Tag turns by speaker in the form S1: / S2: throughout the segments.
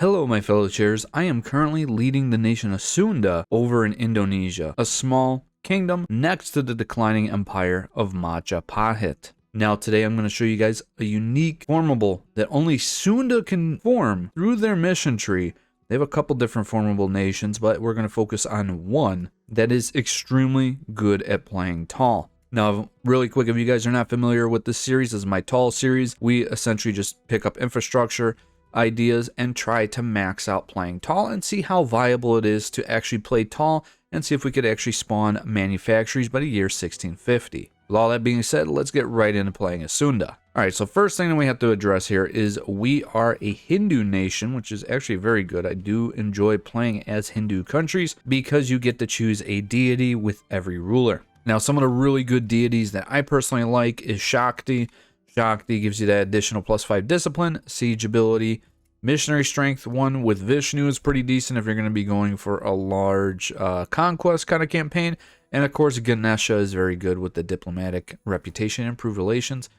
S1: Hello my fellow sharers, I am currently leading the nation of Sunda over in Indonesia, a small kingdom next to the declining empire of Majapahit. Now today I'm going to show you guys a unique formable that only Sunda can form through their mission tree. They have a couple different formable nations, but we're going to focus on one that is extremely good at playing tall. Now, really quick, if you guys are not familiar with this series, this is my tall series. We essentially just pick up infrastructure ideas and try to max out playing tall and see how viable it is to actually play tall and see if we could actually spawn manufactories by the year 1650. With all that being said, let's get right into playing as Sunda. Alright, so first thing that we have to address here is we are a Hindu nation, which is actually very good. I do enjoy playing as Hindu countries because you get to choose a deity with every ruler. Now, some of the really good deities that I personally like is Shakti. Shakti gives you that additional +5 discipline, siege ability, missionary strength. One with Vishnu is pretty decent if you're going to be going for a large conquest kind of campaign. And of course, Ganesha is very good with the diplomatic reputation, improved relations.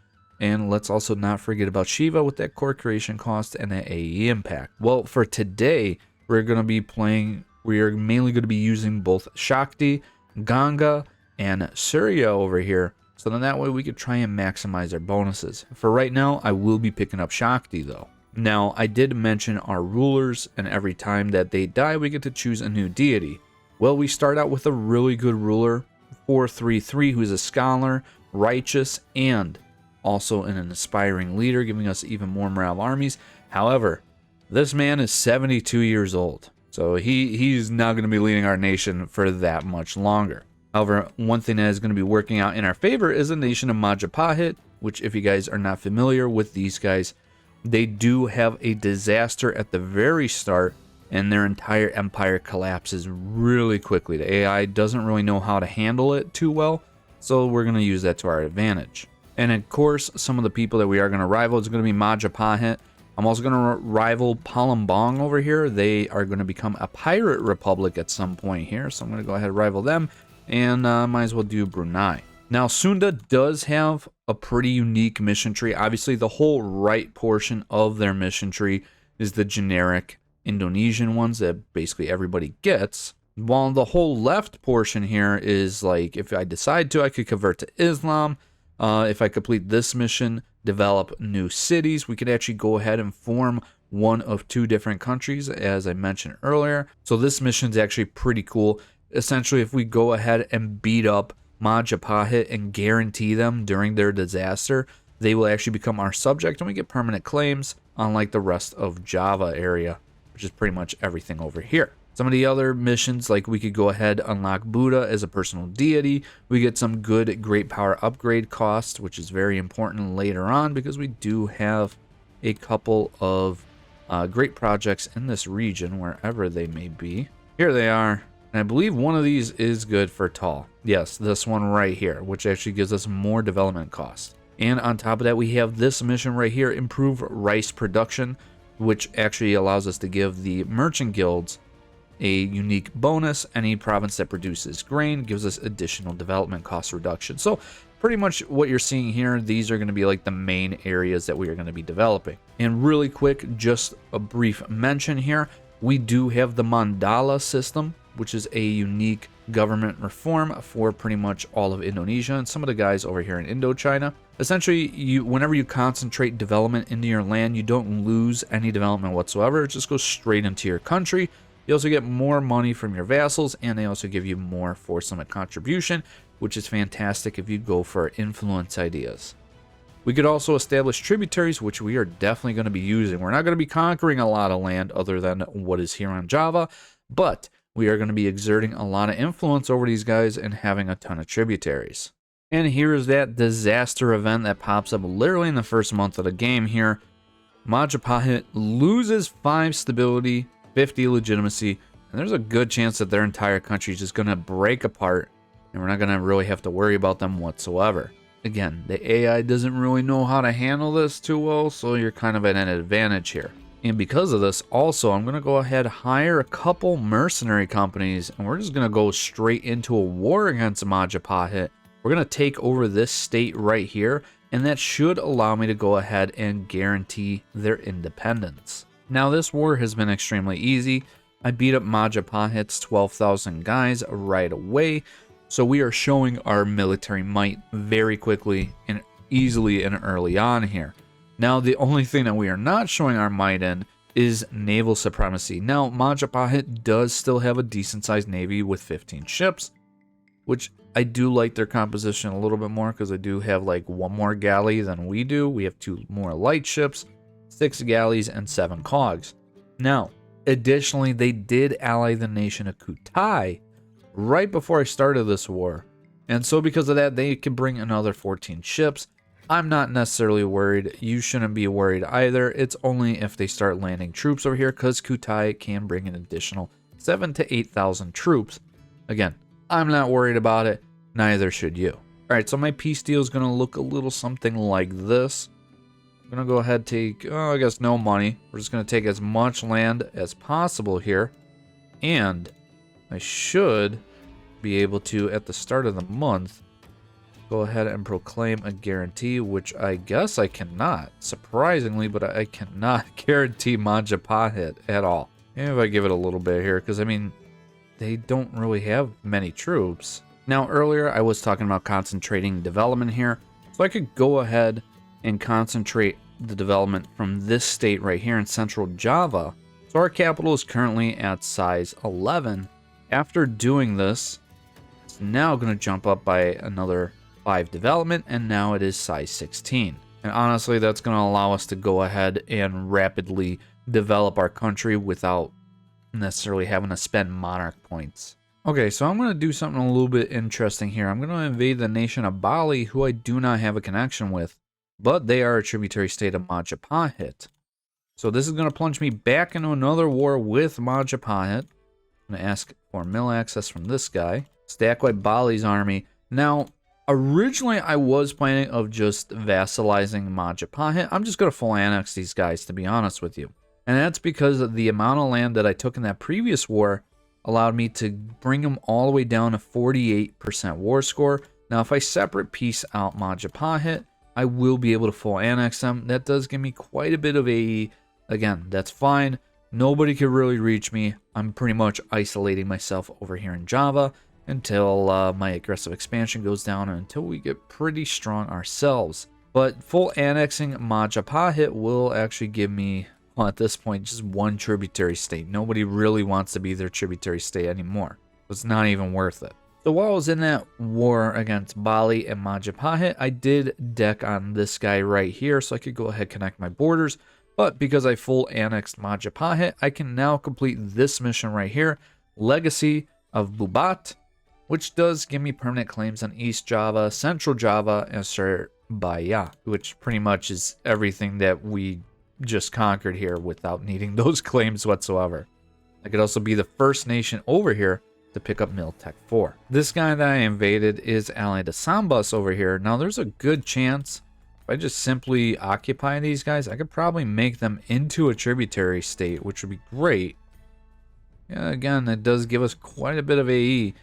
S1: And let's also not forget about Shiva with that core creation cost and that AE impact. Well, for today, we are mainly going to be using both Shakti, Ganga, and Surya over here. So then that way we could try and maximize our bonuses. For right now, I will be picking up Shakti though. Now, I did mention our rulers, and every time that they die, we get to choose a new deity. Well, we start out with a really good ruler, 433, who's a scholar, righteous, and also an aspiring leader, giving us even more morale armies. However, this man is 72 years old, so he's not going to be leading our nation for that much longer. However, one thing that is going to be working out in our favor is the nation of Majapahit, which if you guys are not familiar with these guys, they do have a disaster at the very start and their entire empire collapses really quickly. The AI doesn't really know how to handle it too well, so we're going to use that to our advantage. And of course, some of the people that we are going to rival is going to be Majapahit. I'm also going to rival Palembang over here. They are going to become a pirate republic at some point here, so I'm going to go ahead and rival them. And might as well do Brunei. Now, Sunda does have a pretty unique mission tree. Obviously, the whole right portion of their mission tree is the generic Indonesian ones that basically everybody gets. While the whole left portion here is like, if I decide to, I could convert to Islam. If I complete this mission, develop new cities, we could actually go ahead and form one of two different countries, as I mentioned earlier. So this mission is actually pretty cool. Essentially, if we go ahead and beat up Majapahit and guarantee them during their disaster, they will actually become our subject and we get permanent claims, unlike the rest of Java area, which is pretty much everything over here. Some of the other missions, like we could go ahead unlock Buddha as a personal deity. We get some good great power upgrade cost, which is very important later on because we do have a couple of great projects in this region, wherever they may be. Here they are. And I believe one of these is good for tall. Yes, this one right here, which actually gives us more development cost. And on top of that, we have this mission right here, improve rice production, which actually allows us to give the merchant guilds a unique bonus. Any province that produces grain gives us additional development cost reduction. So pretty much what you're seeing here, these are going to be like the main areas that we are going to be developing. And really quick, just a brief mention here, we do have the mandala system, which is a unique government reform for pretty much all of Indonesia and some of the guys over here in Indochina. Essentially, whenever you concentrate development into your land, you don't lose any development whatsoever. It just goes straight into your country. You also get more money from your vassals, and they also give you more force limit contribution, which is fantastic if you go for influence ideas. We could also establish tributaries, which we are definitely going to be using. We're not going to be conquering a lot of land other than what is here on Java, but we are going to be exerting a lot of influence over these guys and having a ton of tributaries. And here's that disaster event that pops up literally in the first month of the game here. Majapahit loses 5 stability, 50 legitimacy, and there's a good chance that their entire country is just going to break apart, and we're not going to really have to worry about them whatsoever. Again, the AI doesn't really know how to handle this too well, so you're kind of at an advantage here. And because of this, also, I'm going to go ahead and hire a couple mercenary companies, and we're just going to go straight into a war against Majapahit. We're going to take over this state right here, and that should allow me to go ahead and guarantee their independence. Now this war has been extremely easy. I beat up Majapahit's 12,000 guys right away. So we are showing our military might very quickly and easily and early on here. Now the only thing that we are not showing our might in is naval supremacy. Now Majapahit does still have a decent sized navy with 15 ships, which I do like their composition a little bit more because I do have like one more galley than we do. We have 2 more light ships, 6 galleys, and 7 cogs. Now, additionally, they did ally the nation of Kutai right before I started this war. And so because of that, they can bring another 14 ships. I'm not necessarily worried. You shouldn't be worried either. It's only if they start landing troops over here because Kutai can bring an additional 7,000 to 8,000 troops. Again, I'm not worried about it. Neither should you. Alright, so my peace deal is going to look a little something like this. I'm going to go ahead and take, I guess no money. We're just going to take as much land as possible here. And I should be able to, at the start of the month, go ahead and proclaim a guarantee, which I guess I cannot. Surprisingly, but I cannot guarantee Majapahit at all. And if I give it a little bit here, because I mean, they don't really have many troops. Now earlier I was talking about concentrating development here, so I could go ahead and concentrate the development from this state right here in Central Java. So our capital is currently at size 11. After doing this, it's now going to jump up by another 5 development, and now it is size 16. And honestly, that's going to allow us to go ahead and rapidly develop our country without necessarily having to spend monarch points. Okay, so I'm going to do something a little bit interesting here. I'm going to invade the nation of Bali, who I do not have a connection with, but they are a tributary state of Majapahit. So this is going to plunge me back into another war with Majapahit. I'm going to ask for mill access from this guy. Stack wipe Bali's army. Now, originally I was planning of just vassalizing Majapahit. I'm just going to full annex these guys, to be honest with you. And that's because of the amount of land that I took in that previous war allowed me to bring them all the way down to 48% war score. Now, if I separate piece out Majapahit, I will be able to full annex them. That does give me quite a bit of AE. Again, that's fine. Nobody can really reach me. I'm pretty much isolating myself over here in Java until my aggressive expansion goes down and until we get pretty strong ourselves. But full annexing Majapahit will actually give me, well, at this point, just one tributary state. Nobody really wants to be their tributary state anymore. It's not even worth it. So while I was in that war against Bali and Majapahit, I did deck on this guy right here so I could go ahead and connect my borders. But because I full annexed Majapahit, I can now complete this mission right here, Legacy of Bubat, which does give me permanent claims on East Java, Central Java, and Surabaya, which pretty much is everything that we just conquered here without needing those claims whatsoever. I could also be the first nation over here to pick up Miltech 4. This guy that I invaded is allied to Sambas over here. Now there's a good chance if I just simply occupy these guys, I could probably make them into a tributary state, which would be great. Yeah, again, it does give us quite a bit of AE,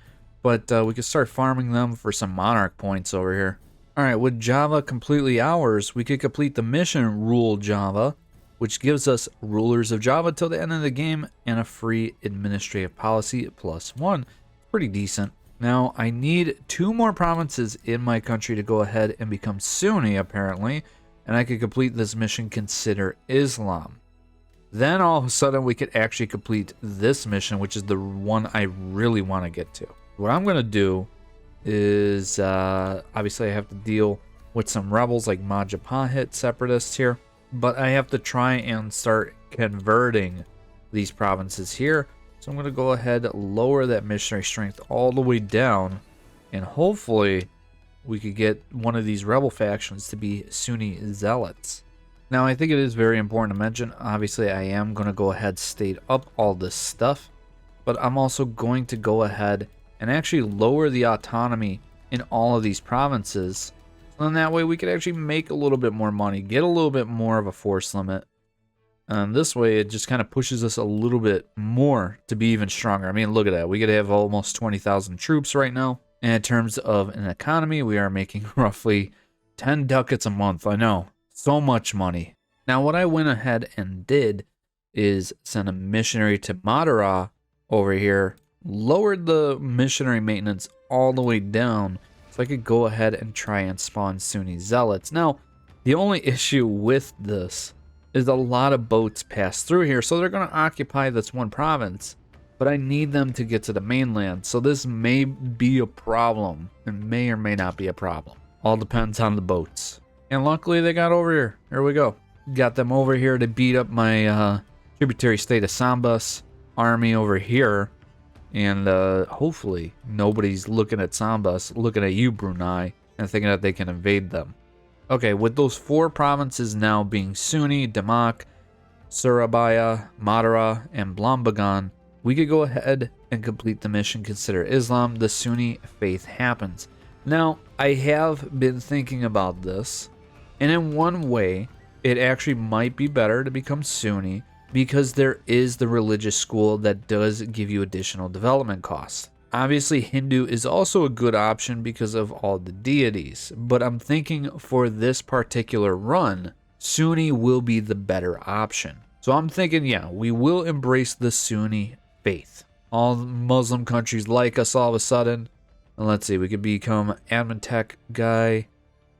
S1: but we could start farming them for some monarch points over here. Alright, with Java completely ours, we could complete the mission Rule Java, which gives us rulers of Java till the end of the game and a free administrative policy +1. Pretty decent. Now, I need 2 more provinces in my country to go ahead and become Sunni, apparently, and I could complete this mission, Consider Islam. Then all of a sudden we could actually complete this mission, which is the one I really want to get to. What I'm going to do is, obviously I have to deal with some rebels like Majapahit separatists here, but I have to try and start converting these provinces here. So I'm going to go ahead and lower that missionary strength all the way down, and hopefully we could get one of these rebel factions to be Sunni zealots. Now, I think it is very important to mention, obviously I am going to go ahead and state up all this stuff, but I'm also going to go ahead and actually lower the autonomy in all of these provinces. And that way we could actually make a little bit more money, get a little bit more of a force limit. And this way it just kind of pushes us a little bit more to be even stronger. I mean, look at that. We could have almost 20,000 troops right now. And in terms of an economy, we are making roughly 10 ducats a month. I know, so much money. Now, what I went ahead and did is send a missionary to Madara over here, lowered the missionary maintenance all the way down, so I could go ahead and try and spawn Sunni zealots. Now, the only issue with this is a lot of boats pass through here, so they're going to occupy this one province, but I need them to get to the mainland, so this may be a problem. It may or may not be a problem. All depends on the boats. And luckily they got over here. Here we go. Got them over here to beat up my tributary state of Samba's army over here. And hopefully nobody's looking at Samba's, looking at you, Brunei, and thinking that they can invade them. Okay, with those 4 provinces now being Sunni, Demak, Surabaya, Madara, and Blambagan, we could go ahead and complete the mission Consider Islam the Sunni faith happens. Now, I have been thinking about this, and in one way, it actually might be better to become Sunni because there is the religious school that does give you additional development costs. Obviously, Hindu is also a good option because of all the deities, but I'm thinking for this particular run, Sunni will be the better option. So I'm thinking, yeah, we will embrace the Sunni faith. All Muslim countries like us all of a sudden. And let's see, we could become admin tech guy,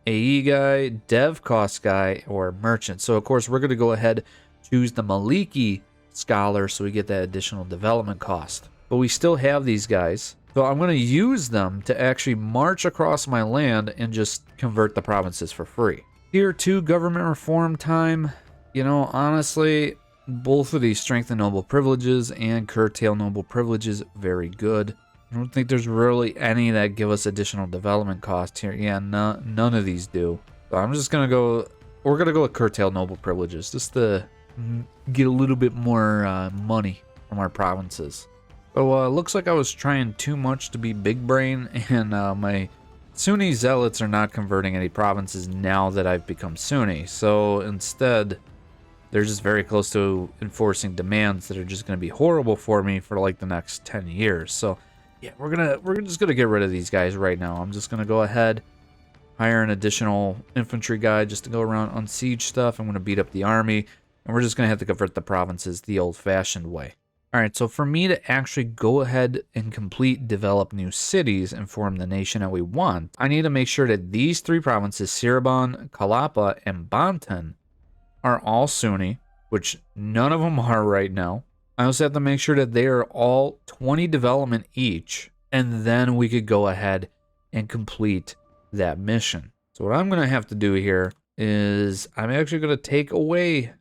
S1: AE guy, dev cost guy, or merchant. So of course we're going to go ahead, choose the Maliki scholar so we get that additional development cost. But we still have these guys. So I'm going to use them to actually march across my land and just convert the provinces for free. Tier 2 government reform time. You know, honestly, both of these strengthen noble privileges and curtail noble privileges, very good. I don't think there's really any that give us additional development costs here. Yeah, none of these do. So I'm just going to go, we're going to go with curtail noble privileges just to get a little bit more money from our provinces. So looks like I was trying too much to be big brain, and my Sunni zealots are not converting any provinces now that I've become Sunni. So instead, they're just very close to enforcing demands that are just going to be horrible for me for like the next 10 years. So yeah, we're just gonna get rid of these guys right now. I'm just gonna go ahead, hire an additional infantry guy just to go around unsiege stuff. I'm gonna beat up the army, and we're just gonna have to convert the provinces the old-fashioned way. All right, so for me to actually go ahead and develop new cities and form the nation that we want, I need to make sure that these 3 provinces, Cirebon, Kalapa, and Banten, are all Sunni, which none of them are right now. I also have to make sure that they are all 20 development each, and then we could go ahead and complete that mission. So what I'm going to have to do here is I'm actually going to take away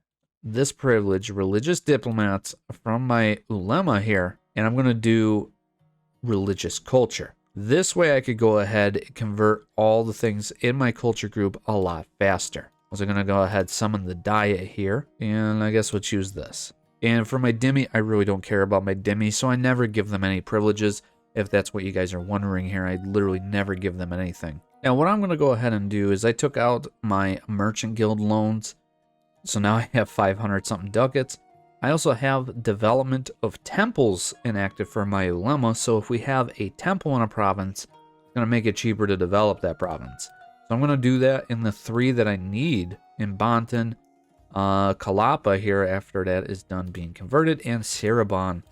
S1: this privilege, religious diplomats, from my ulema here, and I'm going to do religious culture. This way I could go ahead and convert all the things in my culture group a lot faster. So I'm going to go ahead, summon the diet here, and I guess we'll choose this. And for my dhimmi, I really don't care about my dhimmi, so I never give them any privileges. If that's what you guys are wondering here, I literally never give them anything. Now, what I'm going to go ahead and do is I took out my merchant guild loans, so now I have 500-something ducats. I also have development of temples inactive for my ulema, so if we have a temple in a province, it's going to make it cheaper to develop that province. So I'm going to do that in the 3 that I need in Banten, Kalapa here after that is done being converted, and Cirebon.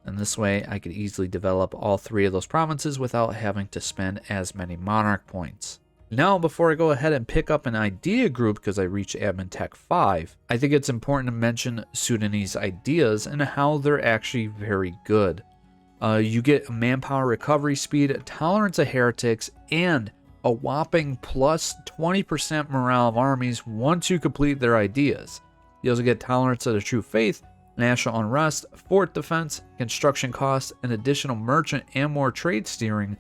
S1: And this way I could easily develop all 3 of those provinces without having to spend as many monarch points. Now, before I go ahead and pick up an idea group because I reached Admin Tech 5, I think it's important to mention Sudanese ideas and how they're actually very good. You get manpower recovery speed, tolerance of heretics, and a whopping plus 20% morale of armies once you complete their ideas. You also get tolerance of the true faith, national unrest, fort defense, construction costs, an additional merchant and more trade steering,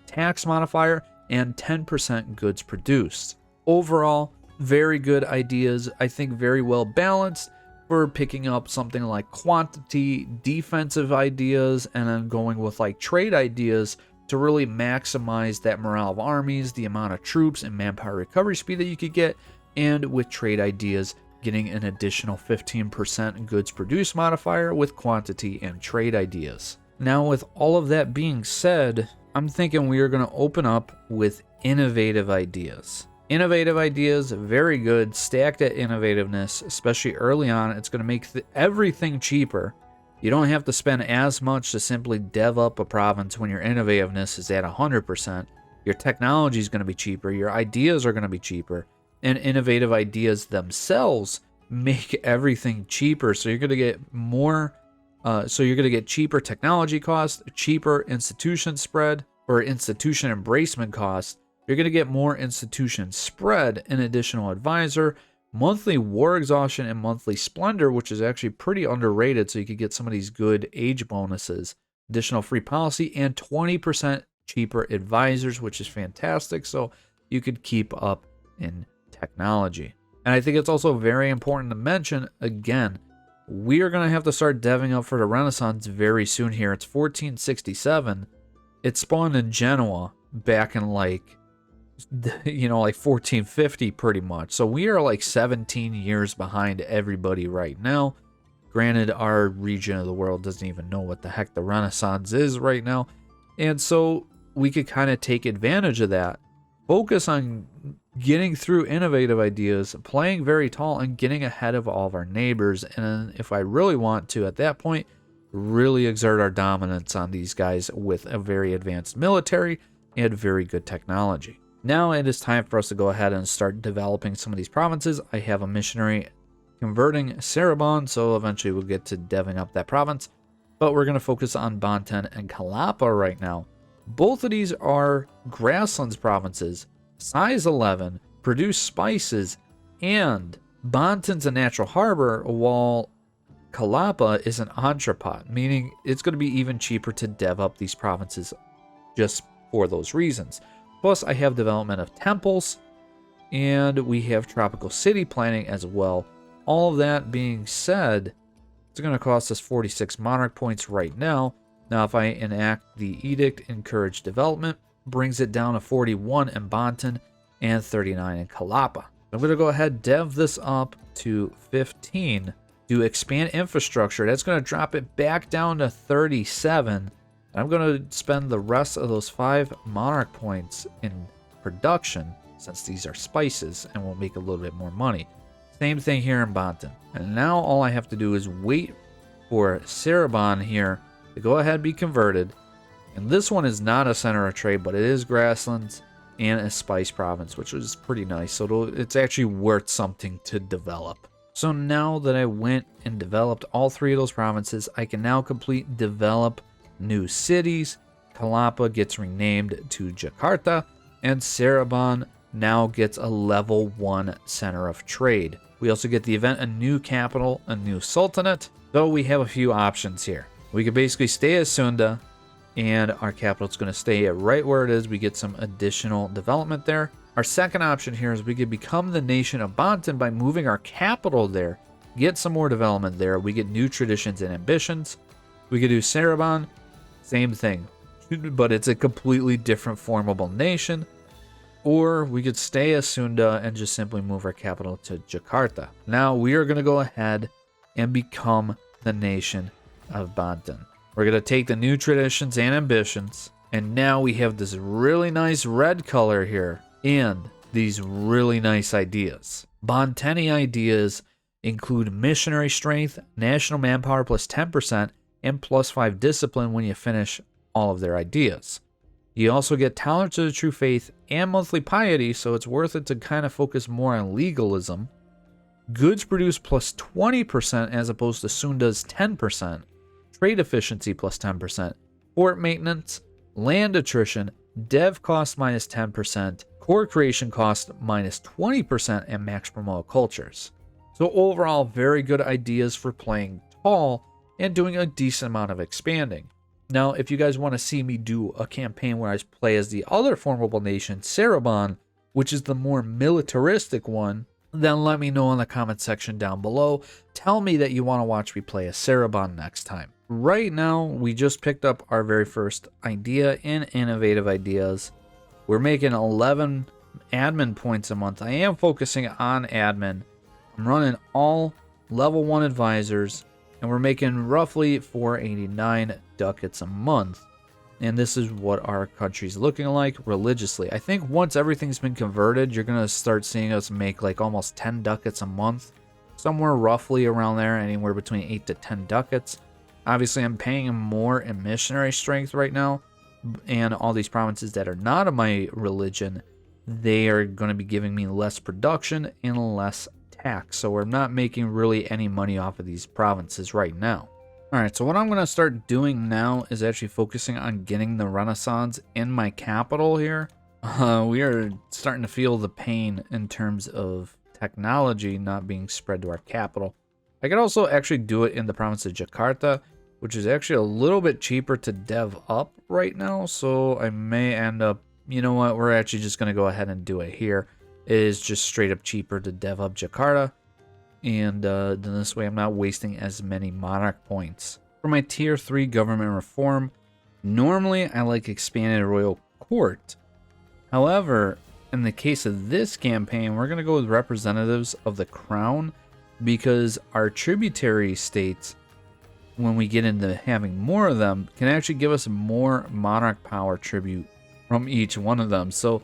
S1: tax modifier, and 10% goods produced. Overall, very good ideas. I think very well balanced for picking up something like quantity, defensive ideas, and then going with like trade ideas to really maximize that morale of armies, the amount of troops and manpower recovery speed that you could get, and with trade ideas, getting an additional 15% goods produced modifier with quantity and trade ideas. Now, with all of that being said, I'm thinking we are going to open up with innovative ideas. Innovative ideas, very good, stacked at innovativeness, especially early on. It's going to make everything cheaper. You don't have to spend as much to simply dev up a province when your innovativeness is at 100%. Your technology is going to be cheaper. Your ideas are going to be cheaper. And innovative ideas themselves make everything cheaper. So you're going to get more. So you're going to get cheaper technology costs, cheaper institution spread or institution embracement costs. You're going to get more institution spread, an additional advisor, monthly war exhaustion, and monthly splendor, which is actually pretty underrated. So you could get some of these good age bonuses, additional free policy, and 20% cheaper advisors, which is fantastic. So you could keep up in technology. And I think it's also very important to mention, again, we are going to have to start deving up for the Renaissance very soon here. It's 1467. It spawned in Genoa back in like 1450 pretty much. So we are like 17 years behind everybody right now. Granted, our region of the world doesn't even know what the heck the Renaissance is right now. And so we could kind of take advantage of that. Focus on getting through innovative ideas, playing very tall, and getting ahead of all of our neighbors. And if I really want to, at that point, really exert our dominance on these guys with a very advanced military and very good technology. Now it is time for us to go ahead and start developing some of these provinces. I have a missionary converting Sarabon, so eventually we'll get to deving up that province. But we're going to focus on Banten and Kalapa right now. Both of these are grasslands provinces, size 11, produce spices, and Banten's a natural harbor, while Kalapa is an entrepot, meaning it's going to be even cheaper to dev up these provinces just for those reasons. Plus, I have development of temples, and we have tropical city planning as well. All of that being said, it's going to cost us 46 monarch points right now. Now, if I enact the edict, encourage development, brings it down to 41 in Banten and 39 in Kalapa. I'm going to go ahead, dev this up to 15. Do expand infrastructure. That's going to drop it back down to 37. I'm going to spend the rest of those 5 monarch points in production, since these are spices, and we'll make a little bit more money. Same thing here in Banten. And now all I have to do is wait for Sarabon here to go ahead and be converted. And this one is not a center of trade, but it is grasslands and a spice province, which is pretty nice. So it's actually worth something to develop. So now that I went and developed all 3 of those provinces, I can now complete develop new cities. Kalapa gets renamed to Jakarta, and Sarabon now gets a level 1 center of trade. We also get the event a new capital, a new sultanate, though we have a few options here. We could basically stay as Sunda, and our capital is going to stay right where it is. We get some additional development there. Our second option here is we could become the nation of Banten by moving our capital there, get some more development there. We get new traditions and ambitions. We could do Sarabon, same thing, but it's a completely different formable nation. Or we could stay as Sunda and just simply move our capital to Jakarta. Now we are going to go ahead and become the nation of Banten. We're going to take the new traditions and ambitions, and now we have this really nice red color here and these really nice ideas. Banteni ideas include missionary strength, national manpower plus 10%, and plus 5 discipline when you finish all of their ideas. You also get tolerance to the true faith and monthly piety, so it's worth it to kind of focus more on legalism. Goods produced plus 20% as opposed to Sunda's 10%. Trade efficiency plus 10%. Fort maintenance, land attrition, dev cost minus 10%, core creation cost minus 20%, and max promote cultures. So overall, very good ideas for playing tall and doing a decent amount of expanding. Now, if you guys want to see me do a campaign where I play as the other formable nation, Sarabon, which is the more militaristic one, then let me know in the comment section down below. Tell me that you want to watch me play as Sarabon next time. Right now, we just picked up our very first idea in innovative ideas. We're making 11 admin points a month. I am focusing on admin. I'm running all level 1 advisors, and we're making roughly 489 ducats a month. And this is what our country's looking like religiously. I think once everything's been converted, you're going to start seeing us make like almost 10 ducats a month. Somewhere roughly around there, anywhere between 8 to 10 ducats. Obviously, I'm paying more in missionary strength right now. And all these provinces that are not of my religion, they are going to be giving me less production and less tax. So we're not making really any money off of these provinces right now. Alright, so what I'm going to start doing now is actually focusing on getting the Renaissance in my capital here. We are starting to feel the pain in terms of technology not being spread to our capital. I could also actually do it in the province of Jakarta, which is actually a little bit cheaper to dev up right now. So I may end up, you know what, we're actually just going to go ahead and do it here. It is just straight up cheaper to dev up Jakarta. And then this way I'm not wasting as many monarch points. For my tier 3 government reform, normally I like expanded royal court. However, in the case of this campaign, we're going to go with representatives of the crown, because our tributary states, when we get into having more of them, can actually give us more monarch power tribute from each one of them. So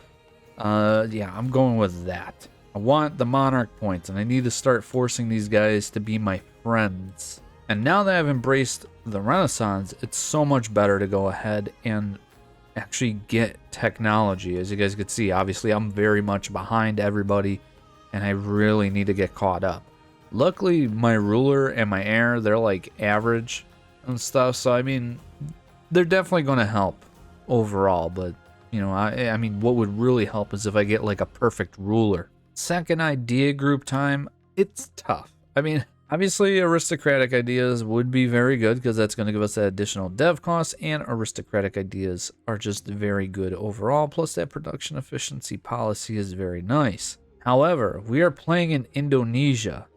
S1: yeah, I'm going with that. I want the monarch points, and I need to start forcing these guys to be my friends. And now that I've embraced the Renaissance, it's so much better to go ahead and actually get technology. As you guys can see, obviously I'm very much behind everybody, and I really need to get caught up. Luckily, my ruler and my heir, they're like average and stuff, so I mean, they're definitely going to help overall, but you know, I mean, what would really help is if I get like a perfect ruler. Second idea group time, it's tough. I mean, obviously aristocratic ideas would be very good because that's going to give us that additional dev cost, and aristocratic ideas are just very good overall, plus that production efficiency policy is very nice. However, we are playing in Indonesia,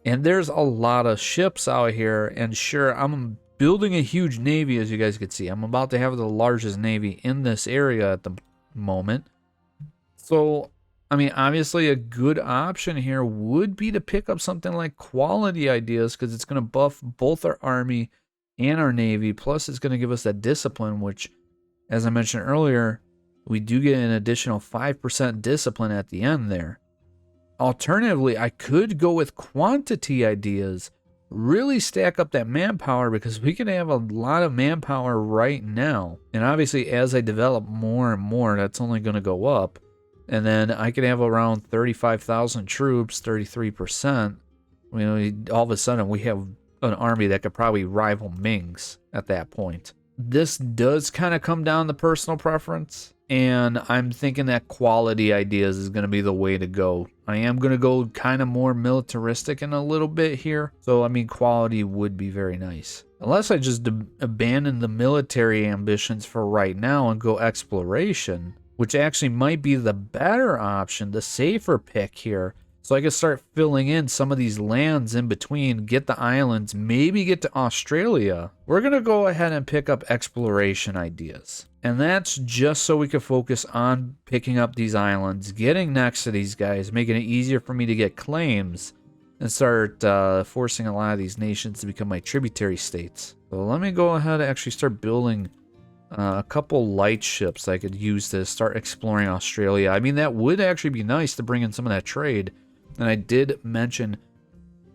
S1: and there's a lot of ships out here, and sure, I'm building a huge navy, as you guys can see. I'm about to have the largest navy in this area at the moment. So I mean, obviously a good option here would be to pick up something like quality ideas, because it's going to buff both our army and our navy. Plus, it's going to give us that discipline, which, as I mentioned earlier, we do get an additional 5% discipline at the end there. Alternatively, I could go with quantity ideas, really stack up that manpower, because we can have a lot of manpower right now. And obviously, as I develop more and more, that's only going to go up. And then I could have around 35,000 troops, 33%. You know, all of a sudden we have an army that could probably rival Ming's at that point. This does kind of come down to personal preference, and I'm thinking that quality ideas is going to be the way to go. I am going to go kind of more militaristic in a little bit here. So, I mean, quality would be very nice. Unless I just abandon the military ambitions for right now and go exploration, which actually might be the better option, the safer pick here. So I can start filling in some of these lands in between, get the islands, maybe get to Australia. We're going to go ahead and pick up exploration ideas. And that's just so we can focus on picking up these islands, getting next to these guys, making it easier for me to get claims, and start forcing a lot of these nations to become my tributary states. So let me go ahead and actually start building a couple light ships I could use to start exploring Australia. I mean, that would actually be nice to bring in some of that trade. And I did mention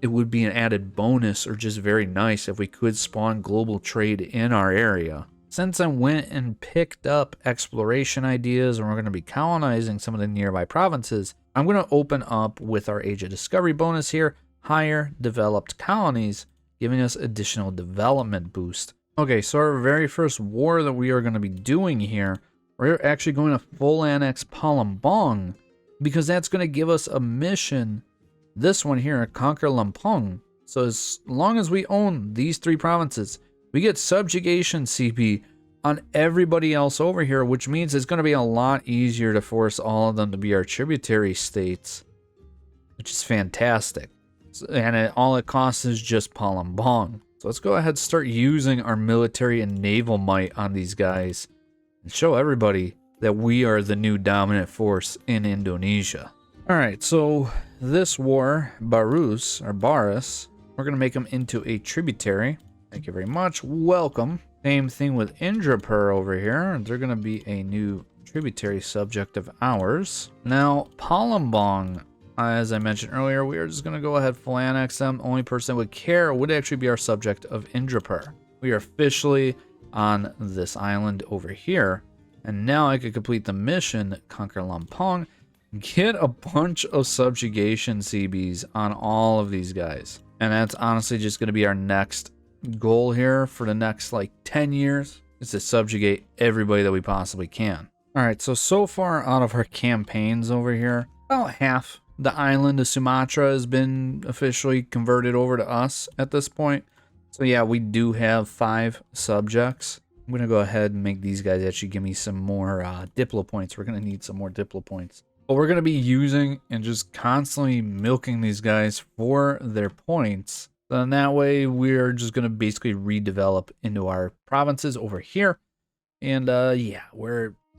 S1: it would be an added bonus, or just very nice, if we could spawn global trade in our area. Since I went and picked up exploration ideas, and we're going to be colonizing some of the nearby provinces, I'm going to open up with our Age of Discovery bonus here, higher developed colonies, giving us additional development boost. Okay, so our very first war that we are going to be doing here, we're actually going to full annex Palembang, because that's going to give us a mission, this one here, conquer Lampung. So as long as we own these 3 provinces, we get subjugation CP on everybody else over here, which means it's going to be a lot easier to force all of them to be our tributary states, which is fantastic. And all it costs is just Palembang. So let's go ahead and start using our military and naval might on these guys and show everybody that we are the new dominant force in Indonesia. Alright, so this war, Baris, we're going to make him into a tributary. Thank you very much. Welcome. Same thing with Indrapur over here. They're going to be a new tributary subject of ours. Now, Palembang, as I mentioned earlier, we are just going to go ahead full annex them. Only person that would care would actually be our subject of Indrapur. We are officially on this island over here. And now I could complete the mission, conquer Lampang, get a bunch of subjugation CBs on all of these guys. And that's honestly just going to be our next goal here for the next like 10 years, is to subjugate everybody that we possibly can. Alright, so far out of our campaigns over here, about half the island of Sumatra has been officially converted over to us at this point. So yeah, we do have 5 subjects. I'm going to go ahead and make these guys actually give me some more Diplo points. We're going to need some more Diplo points. But we're going to be using and just constantly milking these guys for their points. Then that way we're just going to basically redevelop into our provinces over here. And yeah,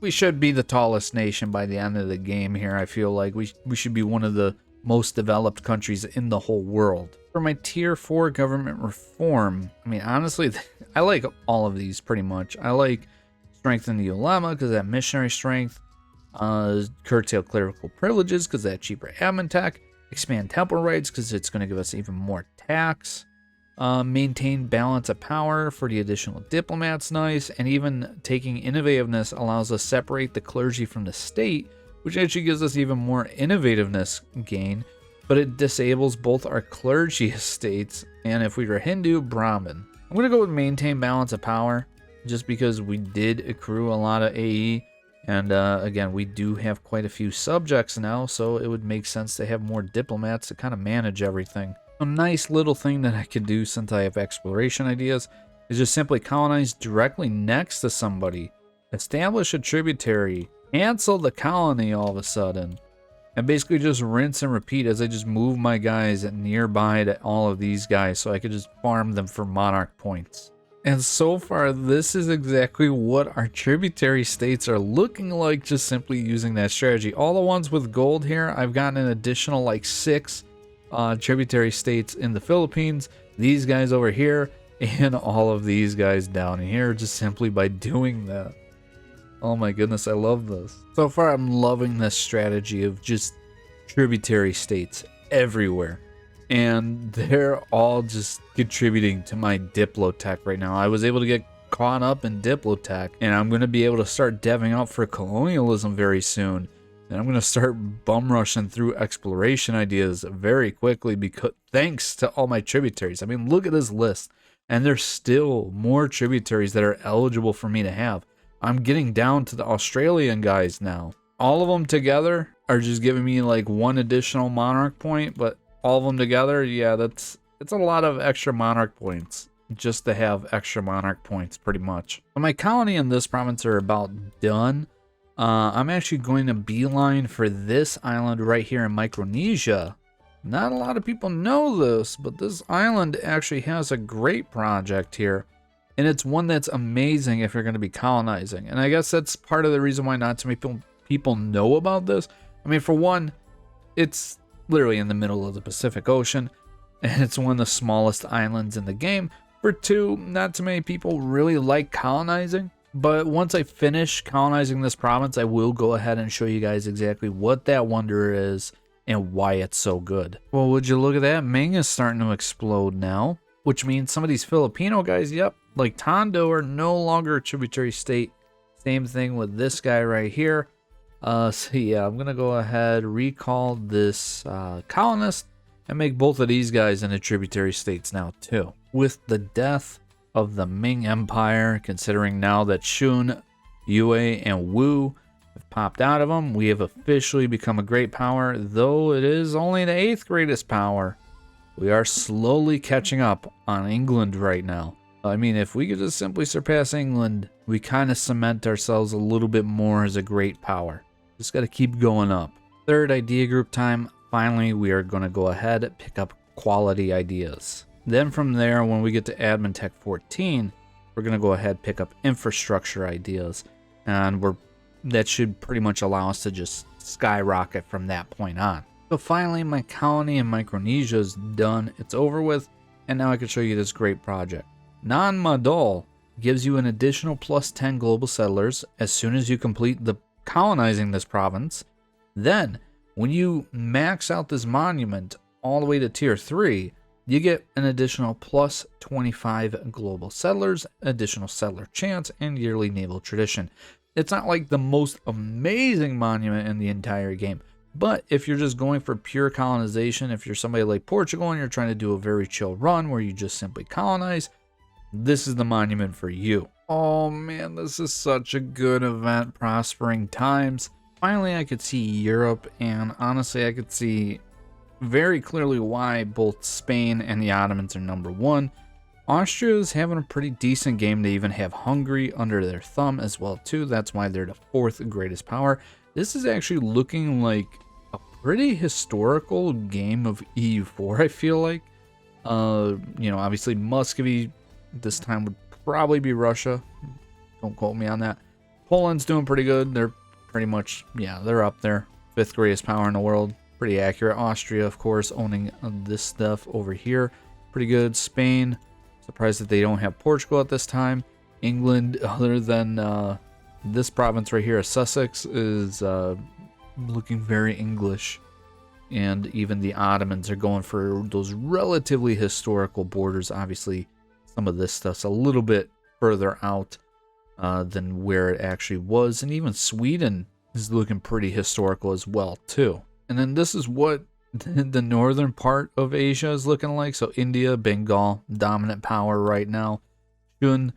S1: we should be the tallest nation by the end of the game here. I feel like we should be one of the most developed countries in the whole world. For my tier 4 government reform, I mean, honestly, I like all of these pretty much. I like strengthen the ulema because that missionary strength, curtail clerical privileges because that cheaper admin tech, expand temple rights because it's going to give us even more tax, maintain balance of power for the additional diplomats, nice, and even taking innovativeness allows us to separate the clergy from the state, which actually gives us even more innovativeness gain, but it disables both our clergy estates and, if we were Hindu, Brahmin. I'm going to go with maintain balance of power just because we did accrue a lot of AE, and again, we do have quite a few subjects now, so it would make sense to have more diplomats to kind of manage everything. A nice little thing that I could do since I have exploration ideas is just simply colonize directly next to somebody, establish a tributary, cancel the colony all of a sudden, and basically just rinse and repeat as I just move my guys nearby to all of these guys so I could just farm them for monarch points. And so far, this is exactly what our tributary states are looking like, just simply using that strategy. All the ones with gold here, I've gotten an additional like 6 tributary states in the Philippines, these guys over here, and all of these guys down here, just simply by doing that. Oh my goodness, I love this. So far, I'm loving this strategy of just tributary states everywhere. And they're all just contributing to my Diplotech right now. I was able to get caught up in Diplotech, and I'm going to be able to start deving out for colonialism very soon. And I'm going to start bum rushing through exploration ideas very quickly because thanks to all my tributaries. I mean, look at this list. And there's still more tributaries that are eligible for me to have. I'm getting down to the Australian guys now. All of them together are just giving me like 1 additional monarch point, but all of them together, yeah, it's a lot of extra monarch points just to have extra monarch points pretty much. But my colony in this province are about done. I'm actually going to beeline for this island right here in Micronesia. Not a lot of people know this, but this island actually has a great project here. And it's one that's amazing if you're going to be colonizing. And I guess that's part of the reason why not too many people know about this. I mean, for one, it's literally in the middle of the Pacific Ocean. And it's one of the smallest islands in the game. For 2, not too many people really like colonizing. But once I finish colonizing this province, I will go ahead and show you guys exactly what that wonder is and why it's so good. Well, would you look at that? Ming is starting to explode now. Which means some of these Filipino guys, yep, like Tondo, are no longer a tributary state. Same thing with this guy right here. So yeah, I'm going to go ahead, recall this colonist, and make both of these guys into tributary states now too. With the death of the Ming Empire, considering now that Shun, Yue, and Wu have popped out of them, we have officially become a great power, though it is only the 8th greatest power. We are slowly catching up on England right now. I mean, if we could just simply surpass England, we kind of cement ourselves a little bit more as a great power. Just got to keep going up. 3rd idea group time. Finally, we are going to go ahead and pick up quality ideas. Then from there, when we get to Admin Tech 14, we're going to go ahead and pick up infrastructure ideas. And that should pretty much allow us to just skyrocket from that point on. So finally, my colony in Micronesia is done. It's over with. And now I can show you this great project. Non-Madol gives you an additional plus 10 global settlers as soon as you complete the colonizing this province. Then, when you max out this monument all the way to tier 3, you get an additional plus 25 global settlers, additional settler chance, and yearly naval tradition. It's not like the most amazing monument in the entire game, but if you're just going for pure colonization, if you're somebody like Portugal and you're trying to do a very chill run where you just simply colonize, this is the monument for you. Oh man, this is such a good event. Prospering times. Finally, I could see Europe, and honestly, I could see very clearly why both Spain and the Ottomans are number 1. Austria is having a pretty decent game. They even have Hungary under their thumb as well too. That's why they're the 4th greatest power. This is actually looking like a pretty historical game of EU4, I feel like. Obviously Muscovy this time would probably be Russia. Don't quote me on that. Poland's doing pretty good. They're pretty much, they're up there. 5th greatest power in the world. Pretty accurate. Austria, of course, owning this stuff over here. Pretty good. Spain. Surprised that they don't have Portugal at this time. England, other than this province right here, Sussex, is looking very English. And even the Ottomans are going for those relatively historical borders. Obviously, some of this stuff's a little bit further out than where it actually was. And even Sweden is looking pretty historical as well, too. And then this is what the northern part of Asia is looking like. So India, Bengal, dominant power right now. Shun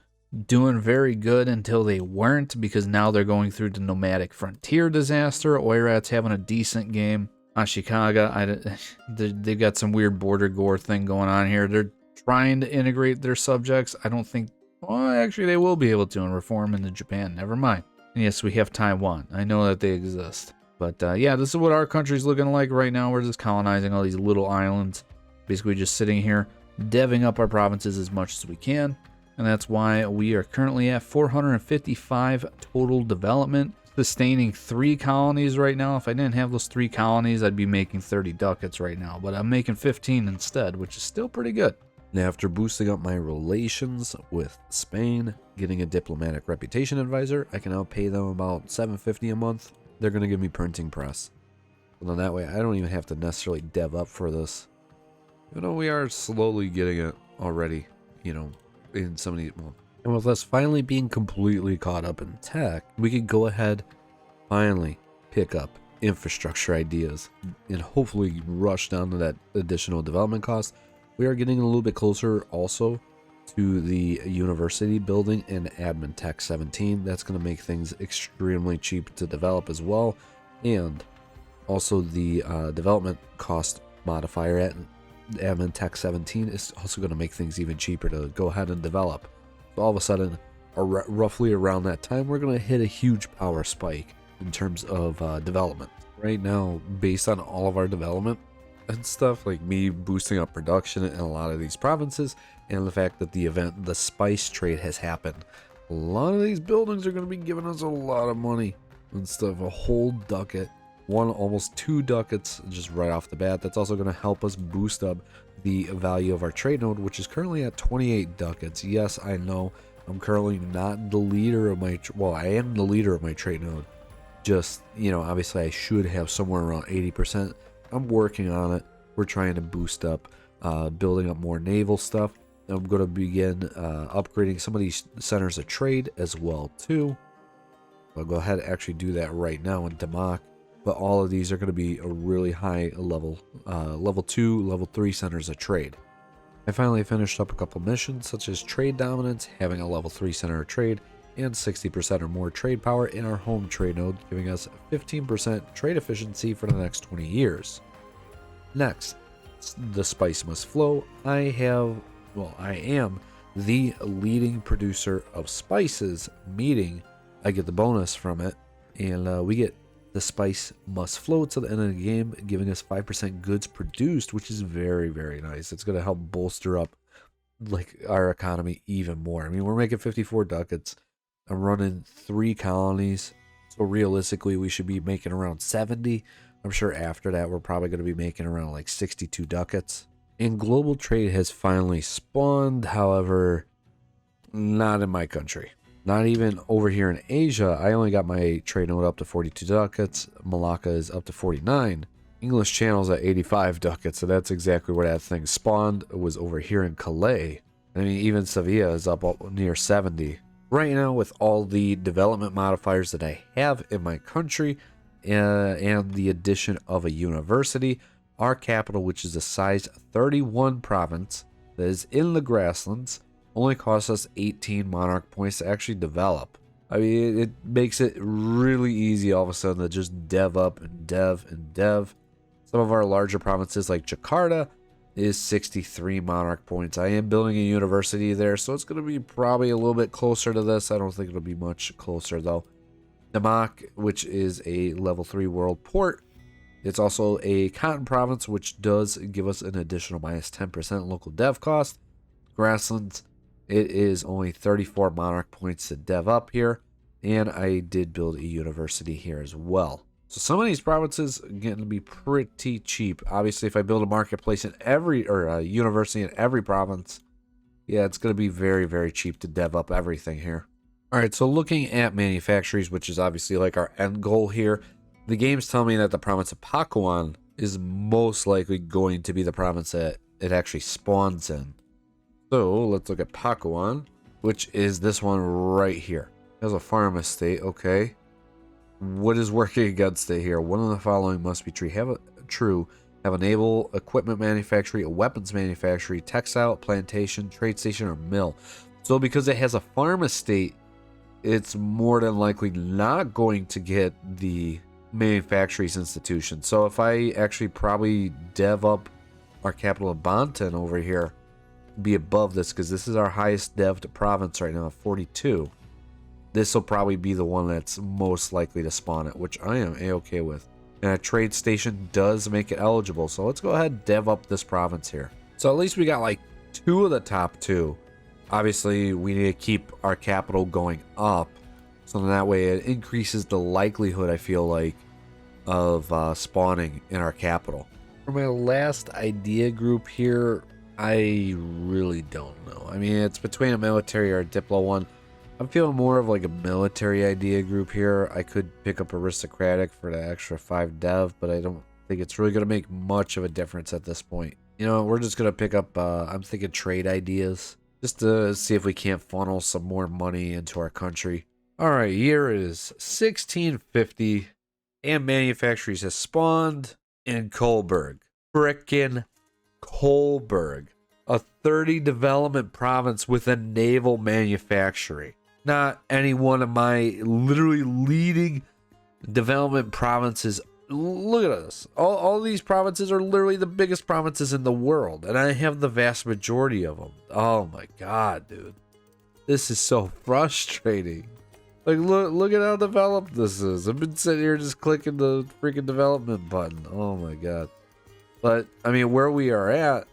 S1: doing very good until they weren't, because now they're going through the nomadic frontier disaster. Oirat's having a decent game. Ashikaga, they've got some weird border gore thing going on here. They're trying to integrate their subjects. I don't think, well, actually they will be able to and reform into Japan. Never mind. And yes, we have Taiwan. I know that they exist. But this is what our country's looking like right now. We're just colonizing all these little islands. Basically just sitting here, deving up our provinces as much as we can. And that's why we are currently at 455 total development. Sustaining 3 colonies right now. If I didn't have those 3 colonies, I'd be making 30 ducats right now. But I'm making 15 instead, which is still pretty good.
S2: Now, after boosting up my relations with Spain, getting a diplomatic reputation advisor, I can now pay them about $750 a month. They're going to give me printing press. And then that way, I don't even have to necessarily dev up for this. Even though we are slowly getting it already, in some of these. Well, and with us finally being completely caught up in tech, we could go ahead, finally pick up infrastructure ideas and hopefully rush down to that additional development cost. We are getting a little bit closer also to the university building in Admin Tech 17. That's going to make things extremely cheap to develop as well. And also the development cost modifier at Admin Tech 17 is also going to make things even cheaper to go ahead and develop. So all of a sudden, roughly around that time, we're going to hit a huge power spike in terms of development. Right now, based on all of our development and stuff, like me boosting up production in a lot of these provinces, and the fact that the spice trade has happened, a lot of these buildings are going to be giving us a lot of money and stuff. A whole ducat, almost 2 ducats just right off the bat. That's also going to help us boost up the value of our trade node, which is currently at 28 ducats. Yes, I know I'm currently not the leader of my, well, I am the leader of my trade node. Just, obviously I should have somewhere around 80%. I'm working on it. We're trying to boost up, building up more naval stuff. I'm going to begin upgrading some of these centers of trade as well too. I'll go ahead and actually do that right now in Damak. But all of these are going to be a really high level, level 2, level 3 centers of trade. I finally finished up a couple missions such as trade dominance, having a level 3 center of trade, and 60% or more trade power in our home trade node, giving us 15% trade efficiency for the next 20 years. Next, the spice must flow. I am the leading producer of spices, meaning I get the bonus from it, and we get the spice must flow to the end of the game, giving us 5% goods produced, which is very, very nice. It's going to help bolster up our economy even more. I mean, we're making 54 ducats. I'm running 3 colonies, so realistically we should be making around 70. I'm sure after that we're probably going to be making around like 62 ducats. And global trade has finally spawned. However, Not in my country. Not even over here in Asia. I only got my trade node up to 42 ducats. Malacca is up to 49. English Channel's at 85 ducats, so that's exactly where that thing spawned. It was over here in Calais. I mean, even Sevilla is up near 70. Right now, with all the development modifiers that I have in my country, and the addition of a university, our capital, which is a size 31 province that is in the grasslands, only costs us 18 monarch points to actually develop. I mean, it makes it really easy all of a sudden to just dev up and dev and dev. Some of our larger provinces like Jakarta is 63 monarch points. I am building a university there, so it's going to be probably a little bit closer to this. I don't think it'll be much closer though. Namak, which is a level 3 world port. It's also a cotton province, which does give us an additional minus 10% local dev cost. Grasslands, it is only 34 monarch points to dev up here. And I did build a university here as well. So some of these provinces are going to be pretty cheap. Obviously, if I build a marketplace in every, or a university in every province, yeah, it's going to be very, very cheap to dev up everything here. All right, so looking at manufactories, which is obviously like our end goal here, the game's telling me that the province of Pakuan is most likely going to be the province that it actually spawns in. So let's look at Pakuan, which is this one right here. It has a farm estate, okay. What is working against it here? One of the following must be true. Have a naval equipment manufactory, a weapons manufactory, textile, plantation, trade station, or mill. So because it has a farm estate, it's more than likely not going to get the manufactories institution. So if I actually probably dev up our capital of Banten over here, be above this, because this is our highest dev'd province right now, 42. This will probably be the one that's most likely to spawn it, which I am a-okay with. And a trade station does make it eligible, so let's go ahead and dev up this province here. So at least we got like 2 of the top 2. Obviously, we need to keep our capital going up, so that way it increases the likelihood, I feel like, of spawning in our capital. For my last idea group here, I really don't know. I mean, it's between a military or a Diplo one. I'm feeling more of like a military idea group here. I could pick up aristocratic for the extra 5 dev, but I don't think it's really going to make much of a difference at this point. You know, we're just going to pick up, I'm thinking trade ideas, just to see if we can't funnel some more money into our country. All right, year is 1650, and manufactories has spawned in Coburg. Frickin' Coburg. A 30 development province with a naval manufactory. Not any one of my literally leading development provinces. Look at this. All these provinces are literally the biggest provinces in the world, and I have the vast majority of them. Oh my god, dude. This is so frustrating. Like, look at how developed this is. I've been sitting here just clicking the freaking development button. Oh my god. But, I mean, where we are at,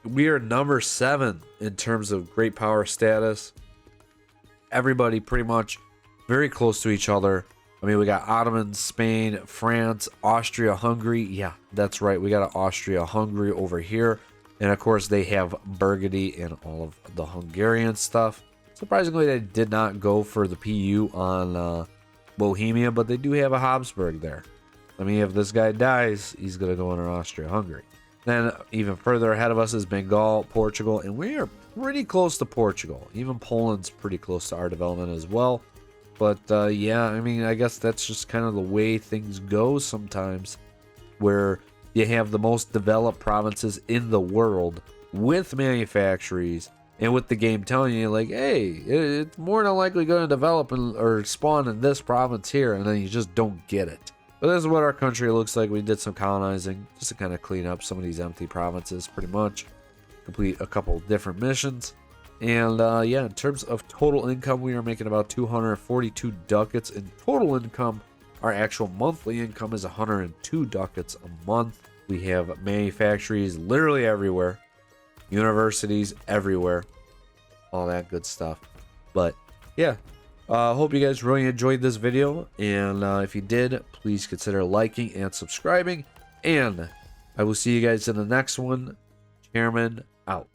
S2: we are number 7 in terms of great power status. Everybody pretty much very close to each other. I mean, we got Ottomans, Spain, France, Austria, Hungary. Yeah, that's right. We got an Austria, Hungary over here. And of course, they have Burgundy and all of the Hungarian stuff. Surprisingly, they did not go for the PU on Bohemia, but they do have a Habsburg there. I mean, if this guy dies, he's going to go under Austria-Hungary. Then even further ahead of us is Bengal, Portugal, and we are pretty close to Portugal. Even Poland's pretty close to our development as well. But yeah, I mean, I guess that's just kind of the way things go sometimes, where you have the most developed provinces in the world with manufactories, and with the game telling you, like, hey, it's more than likely going to develop or spawn in this province here, and then you just don't get it. But this is what our country looks like. We did some colonizing just to kind of clean up some of these empty provinces, pretty much. Complete a couple different missions. And yeah, in terms of total income, we are making about 242 ducats in total income. Our actual monthly income is 102 ducats a month. We have manufactories literally everywhere. Universities everywhere. All that good stuff. But yeah. Hope you guys really enjoyed this video, and if you did, please consider liking and subscribing, and I will see you guys in the next one. Chairman out.